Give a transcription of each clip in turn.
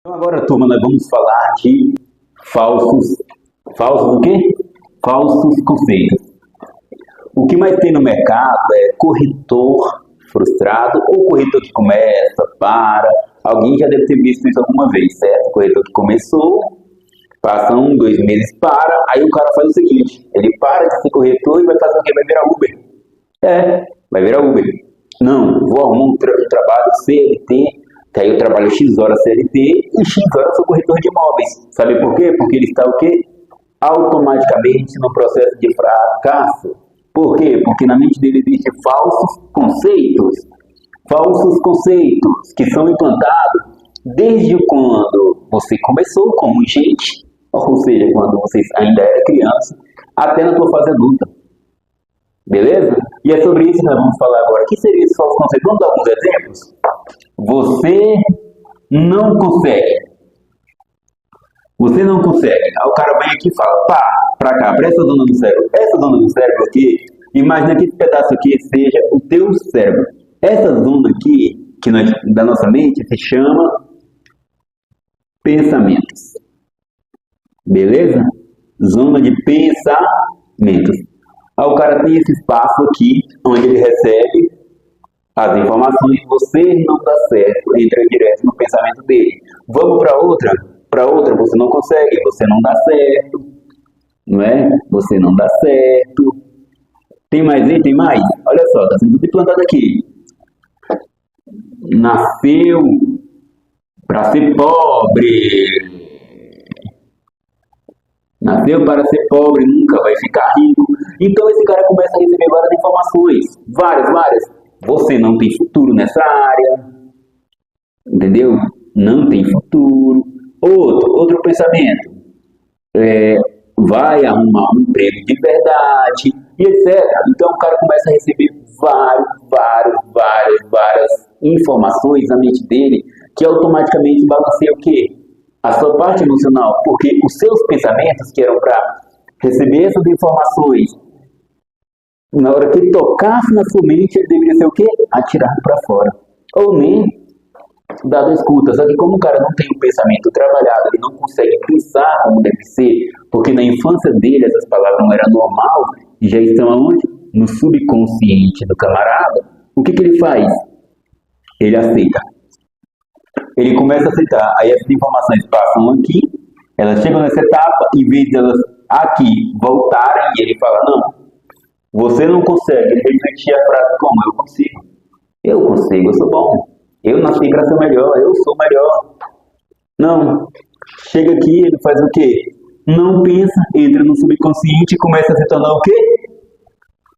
Então agora, turma, nós vamos falar de falsos o quê? Falsos conceitos. O que mais tem no mercado é corretor frustrado ou corretor que começa, para. Alguém já deve ter visto isso alguma vez, certo? Corretor que começou, passa 1, 2 meses, para, aí o cara faz o seguinte, ele para de ser corretor e vai fazer o quê? Vai virar Uber. Vai virar Uber. Não, vou arrumar um trabalho CLT, que aí eu trabalho X horas CLT e X horas sou corretor de imóveis. Sabe por quê? Porque ele está o quê? Automaticamente no processo de fracasso. Por quê? Porque na mente dele existem falsos conceitos que são implantados desde quando você começou como gente, ou seja, quando você ainda era criança, até na sua fase adulta. Beleza? E é sobre isso que nós vamos falar agora. O que seria esses falsos conceitos? Vamos dar alguns exemplos? Você não consegue. Você não consegue. Aí o cara vem aqui e fala, pá, pra cá, pra essa zona do cérebro. Essa zona do cérebro aqui, imagina que esse pedaço aqui seja o teu cérebro. Essa zona aqui, da nossa mente, se chama pensamentos. Beleza? Zona de pensamentos. Aí o cara tem esse espaço aqui, onde ele recebe as informações, você não dá certo, entra direto no pensamento dele. Vamos para outra? Para outra, você não consegue, você não dá certo, não é? Você não dá certo. Tem mais aí? Tem mais? Olha só, está sendo tudo implantado aqui. Nasceu para ser pobre. Nasceu para ser pobre, nunca vai ficar rico. Então esse cara começa a receber várias informações. Várias. Você não tem futuro nessa área. Entendeu? Não tem futuro. Outro pensamento. Vai arrumar um emprego de verdade, e etc. Então o cara começa a receber várias informações na mente dele que automaticamente balanceia o quê? A sua parte emocional, porque os seus pensamentos que eram para receber essas informações, na hora que ele tocasse na sua mente, ele deveria ser o quê? Atirado para fora. Ou nem dado escuta. Só que como o cara não tem o pensamento trabalhado, ele não consegue pensar como deve ser, porque na infância dele essas palavras não eram normal, e já estão aonde? No subconsciente do camarada. O que ele faz? Ele aceita. Ele começa a aceitar. Aí essas informações passam aqui, elas chegam nessa etapa, em vez de elas aqui voltarem, e ele fala, não, você não consegue. Ele refletir a frase como? Eu consigo. Eu consigo, eu sou bom. Eu nasci para ser melhor, eu sou melhor. Não. Chega aqui, ele faz o quê? Não pensa, entra no subconsciente e começa a se tornar o quê?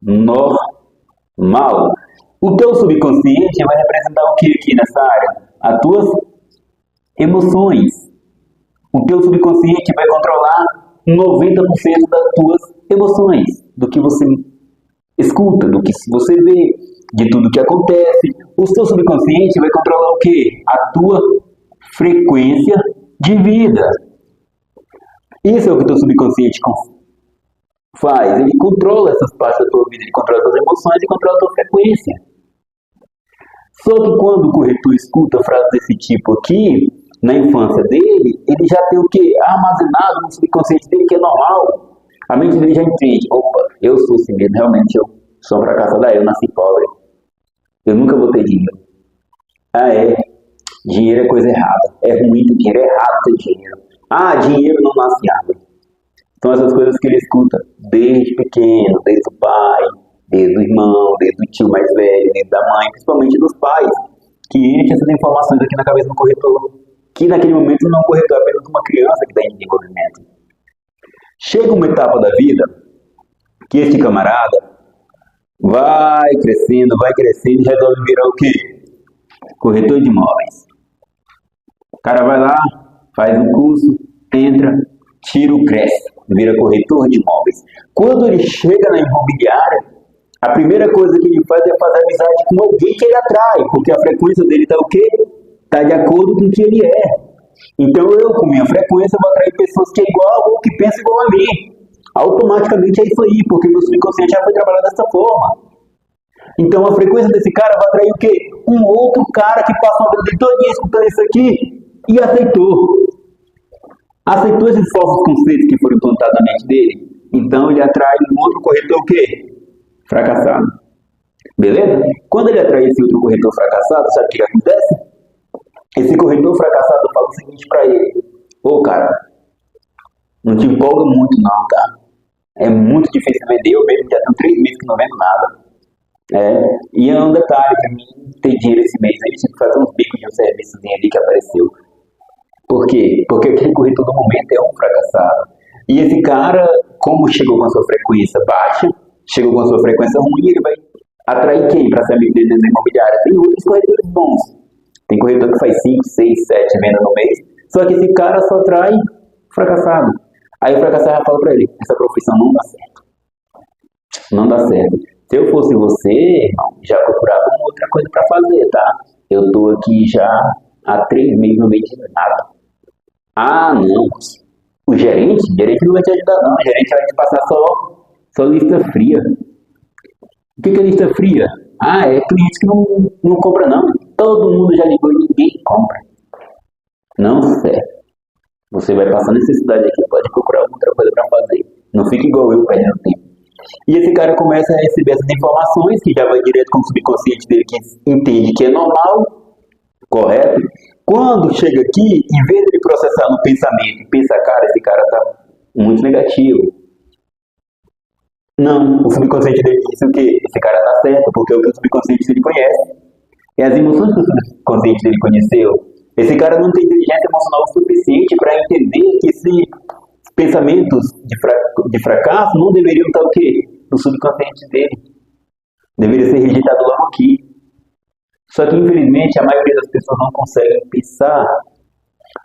Normal. O teu subconsciente vai representar o que aqui nessa área? As tuas emoções. O teu subconsciente vai controlar 90% das tuas emoções, do que você escuta, do que você vê, de tudo que acontece. O seu subconsciente vai controlar o quê? A tua frequência de vida. Isso é o que o teu subconsciente faz. Ele controla essas partes da tua vida, ele controla as tuas emoções e controla a tua frequência. Só que quando o corretor escuta frases desse tipo aqui, na infância dele, ele já tem o quê? Armazenado no subconsciente dele, que é normal. A mente dele já entende. Opa, eu sou assim mesmo, realmente eu sou um fracassado, eu nasci pobre. Eu nunca vou ter dinheiro. Dinheiro é coisa errada. É ruim ter dinheiro, é errado ter dinheiro. Dinheiro não nasce em árvore. São essas coisas que ele escuta desde pequeno, desde o pai, desde o irmão, desde o tio mais velho, desde a mãe, principalmente dos pais, que enchem essas informações aqui na cabeça do corretor, que naquele momento não é um corretor, é apenas uma criança que está em desenvolvimento. Chega uma etapa da vida que este camarada vai crescendo e resolve virar o quê? Corretor de imóveis. O cara vai lá, faz um curso, entra, tiro, cresce, vira corretor de imóveis. Quando ele chega na imobiliária, a primeira coisa que ele faz é fazer amizade com alguém que ele atrai, porque a frequência dele está o quê? Está de acordo com o que ele é. Então eu, com minha frequência, vou atrair pessoas que é igual ou que pensam igual a mim. Automaticamente é isso aí, porque meu subconsciente já foi trabalhado dessa forma. Então a frequência desse cara vai atrair o quê? Um outro cara que passa uma vida dele todinha escutando isso aqui e aceitou esses falsos conceitos que foram implantados na mente dele, então ele atrai um outro corretor o quê? Fracassado. Beleza? Quando ele atrai esse outro corretor fracassado, sabe o que acontece? Esse corretor fracassado fala o seguinte para ele: ô cara, não te empolga muito não, tá? É muito difícil vender, eu mesmo já tenho 3 meses que não vendo nada. E é um detalhe, para mim ter dinheiro esse mês aí, tive que fazer uns bicos de um serviço ali que apareceu. Por quê? Porque aquele corretor do momento é um fracassado. E esse cara, como chegou com a sua frequência baixa, chegou com a sua frequência ruim, ele vai atrair quem para ser amigo dele na imobiliária? Tem outros corretores bons. Tem corretor que faz 5, 6, 7 vendas no mês, só que esse cara só atrai fracassado. Aí o fracassado fala para ele: essa profissão não dá certo. Não dá certo. Se eu fosse você, irmão, já procurava uma outra coisa para fazer, tá? Eu tô aqui já há 3 meses no meio de nada. Ah, não. O gerente não vai te ajudar, não. O gerente vai te passar só lista fria. O que é lista fria? Ah, é cliente que não compra, não. Todo mundo já ligou e ninguém compra. Não serve. Você vai passar necessidade aqui, pode procurar outra coisa para fazer. Não fique igual eu, perdendo tempo. E esse cara começa a receber essas informações, que já vai direto com o subconsciente dele, que entende que é normal, correto? Quando chega aqui, em vez de ele processar no pensamento e pensar, cara, esse cara tá muito negativo. Não, o subconsciente dele diz o quê? Esse cara tá certo, porque é o que o subconsciente dele conhece. É as emoções que o subconsciente dele conheceu. Esse cara não tem inteligência emocional suficiente para entender que esses pensamentos de fracasso não deveriam estar o quê? No subconsciente dele. Deveria ser rejeitado logo aqui. Só que, infelizmente, a maioria das pessoas não consegue pensar.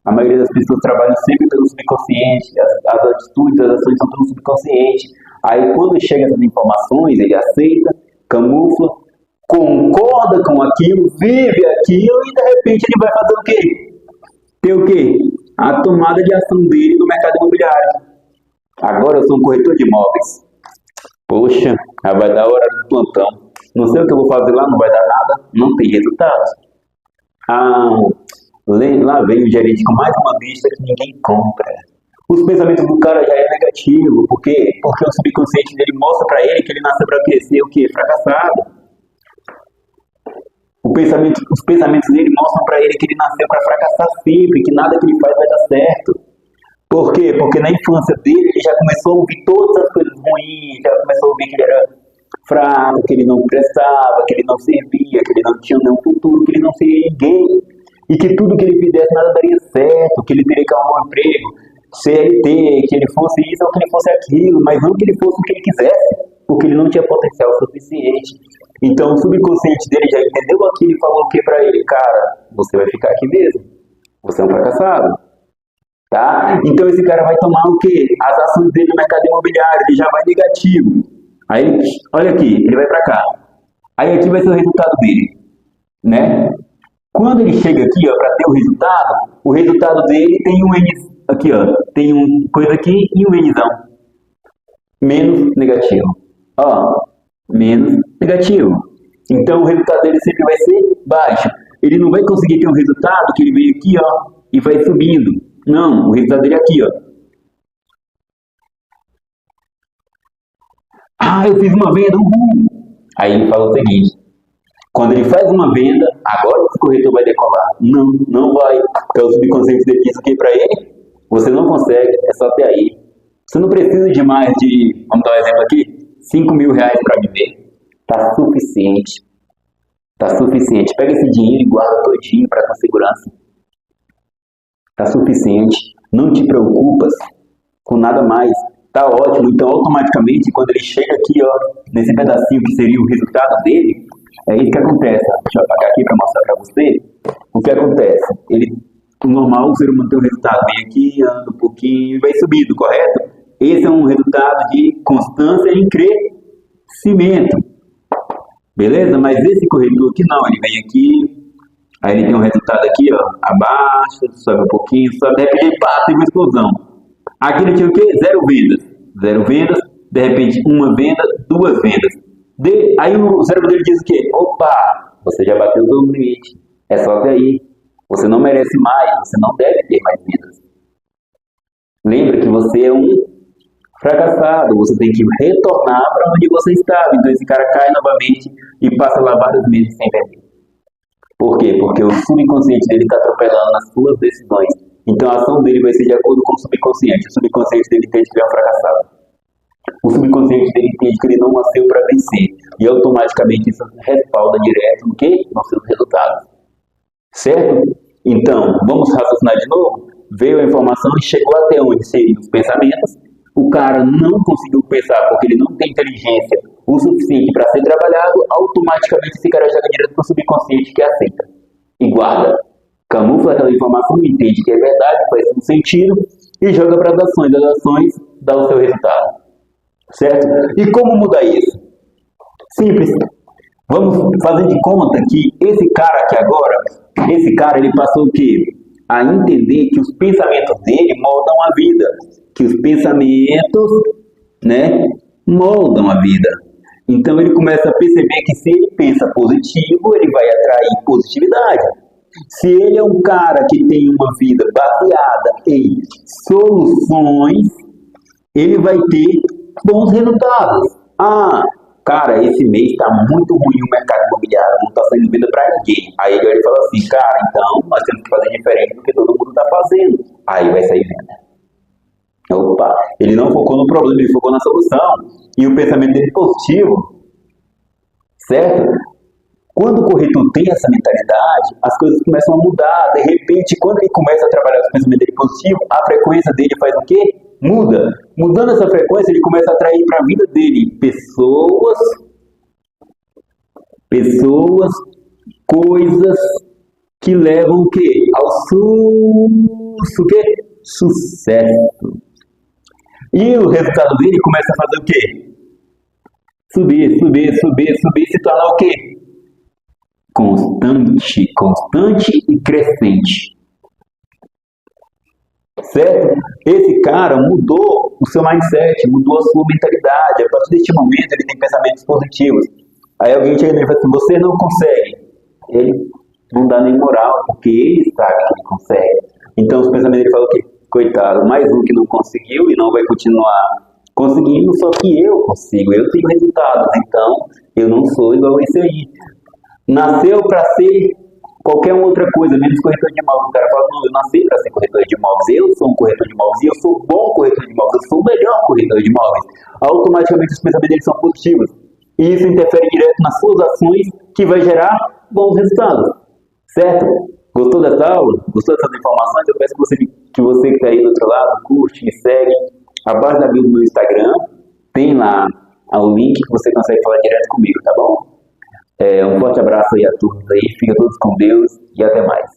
A maioria das pessoas trabalham sempre pelo subconsciente. As atitudes, as ações são pelo subconsciente. Aí, quando chega essas informações, ele aceita, camufla, concorda com aquilo, vive aquilo e, de repente, ele vai fazer o quê? Ter o quê? A tomada de ação dele no mercado imobiliário. Agora eu sou um corretor de imóveis. Poxa, já vai dar a hora do plantão. Não sei o que eu vou fazer lá, não vai dar nada, não tem resultado. Lá vem o gerente com mais uma lista que ninguém compra. Os pensamentos do cara já é negativo, por quê? Porque o subconsciente dele mostra para ele que ele nasceu para ser o quê? Fracassado. Os pensamentos dele mostram para ele que ele nasceu para fracassar sempre, que nada que ele faz vai dar certo. Por quê? Porque na infância dele ele já começou a ouvir todas as coisas ruins, já começou a ouvir que ele era fraco, que ele não prestava, que ele não servia, que ele não tinha nenhum futuro, que ele não seria ninguém, e que tudo que ele fizesse nada daria certo, que ele teria que arrumar um emprego, CLT, que ele fosse isso ou que ele fosse aquilo, mas não que ele fosse o que ele quisesse, porque ele não tinha potencial suficiente. Então o subconsciente dele já entendeu aquilo e falou o que para ele? Cara, você vai ficar aqui mesmo, você é um fracassado. Tá? Então esse cara vai tomar o quê? As ações dele no mercado imobiliário, ele já vai negativo. Aí, olha aqui, ele vai para cá. Aí aqui vai ser o resultado dele, né? Quando ele chega aqui, ó, para ter o resultado dele tem um N aqui, ó, tem um coisa aqui e um Nzão. Menos negativo. Ó, menos negativo. Então o resultado dele sempre vai ser baixo. Ele não vai conseguir ter um resultado que ele vem aqui, ó, e vai subindo. Não, o resultado dele é aqui, ó. Eu fiz uma venda, Aí ele fala o seguinte: quando ele faz uma venda, agora o corretor vai decolar. Não, não vai. Porque o subconsciente dele diz o que para ele? Você não consegue, é só ter aí. Você não precisa de mais de, vamos dar um exemplo aqui, 5 mil reais para viver. Tá suficiente. Tá suficiente. Pega esse dinheiro e guarda todinho para tua segurança. Tá suficiente. Não te preocupas com nada mais. Tá ótimo. Então, automaticamente, quando ele chega aqui, ó, nesse pedacinho que seria o resultado dele, é isso que acontece. Deixa eu apagar aqui para mostrar para você. O que acontece? O normal, o ser humano tem um resultado. Vem aqui, anda um pouquinho e vai subindo, correto? Esse é um resultado de constância em crescimento. Beleza? Mas esse corretor aqui não. Ele vem aqui, aí ele tem um resultado aqui, ó, abaixa, sobe um pouquinho, sobe, de repente, pá, tem uma explosão. Aqui ele tinha o quê? 0 vendas. 0 vendas, de repente, 1 venda, 2 vendas. Aí o cérebro dele diz o quê? Opa, você já bateu o seu limite. É só até aí. Você não merece mais, você não deve ter mais vidas. Lembre que você é um fracassado, você tem que retornar para onde você estava. Então esse cara cai novamente e passa lá vários meses sem beber. Por quê? Porque o subconsciente dele está atropelando nas suas decisões. Então a ação dele vai ser de acordo com o subconsciente. O subconsciente dele entende que ele é um fracassado. O subconsciente dele entende que ele não nasceu para vencer. E automaticamente isso respalda direto no que? Nos seus resultados. Certo? Então, vamos raciocinar de novo? Veio a informação e chegou até onde seriam os pensamentos. O cara não conseguiu pensar porque ele não tem inteligência o suficiente para ser trabalhado. Automaticamente esse cara joga direto para o subconsciente que aceita e guarda. Camufla aquela informação, entende que é verdade, faz um sentido e joga para as ações. As ações dão o seu resultado. Certo? E como mudar isso? Simples. Vamos fazer de conta que esse cara aqui agora, esse cara ele passou o quê? A entender que os pensamentos dele moldam a vida. Que os pensamentos, né, moldam a vida. Então ele começa a perceber que se ele pensa positivo, ele vai atrair positividade. Se ele é um cara que tem uma vida baseada em soluções, ele vai ter bons resultados. Cara, esse mês está muito ruim o mercado imobiliário, não está saindo venda para ninguém. Aí ele fala assim, cara, então nós temos que fazer diferente do que todo mundo está fazendo. Aí vai sair venda. Opa, ele não focou no problema, ele focou na solução. E o pensamento dele positivo, certo? Quando o corretor tem essa mentalidade, as coisas começam a mudar. De repente, quando ele começa a trabalhar com o pensamento dele positivo, a frequência dele faz o quê? Muda. Mudando essa frequência, ele começa a atrair para a vida dele pessoas, coisas que levam o quê? Sucesso. E o resultado dele começa a fazer o quê? Subir, se tornar o quê? Constante e crescente. Certo? Esse cara mudou o seu mindset, mudou a sua mentalidade. A partir deste momento ele tem pensamentos positivos. Aí alguém chega e fala assim, você não consegue. Ele não dá nem moral, porque ele sabe que ele consegue. Então os pensamentos dele falam o quê? Coitado, mais um que não conseguiu e não vai continuar conseguindo, só que eu consigo, eu tenho resultados, então eu não sou igual esse aí. Nasceu para ser qualquer outra coisa, menos corretor de imóveis. O cara fala, não, eu nasci para ser corretor de imóveis, eu sou um corretor de imóveis, e eu sou um bom corretor de imóveis, eu sou o melhor corretor de imóveis. Automaticamente os pensamentos deles são positivos. E isso interfere direto nas suas ações, que vai gerar bons resultados. Certo? Gostou dessa aula? Gostou dessas informações? Eu peço que você que está aí do outro lado, curte, me segue. Abaixo da bio do meu Instagram, tem lá o link que você consegue falar direto comigo, tá bom? Um forte abraço aí a todos aí, fica todos com Deus e até mais.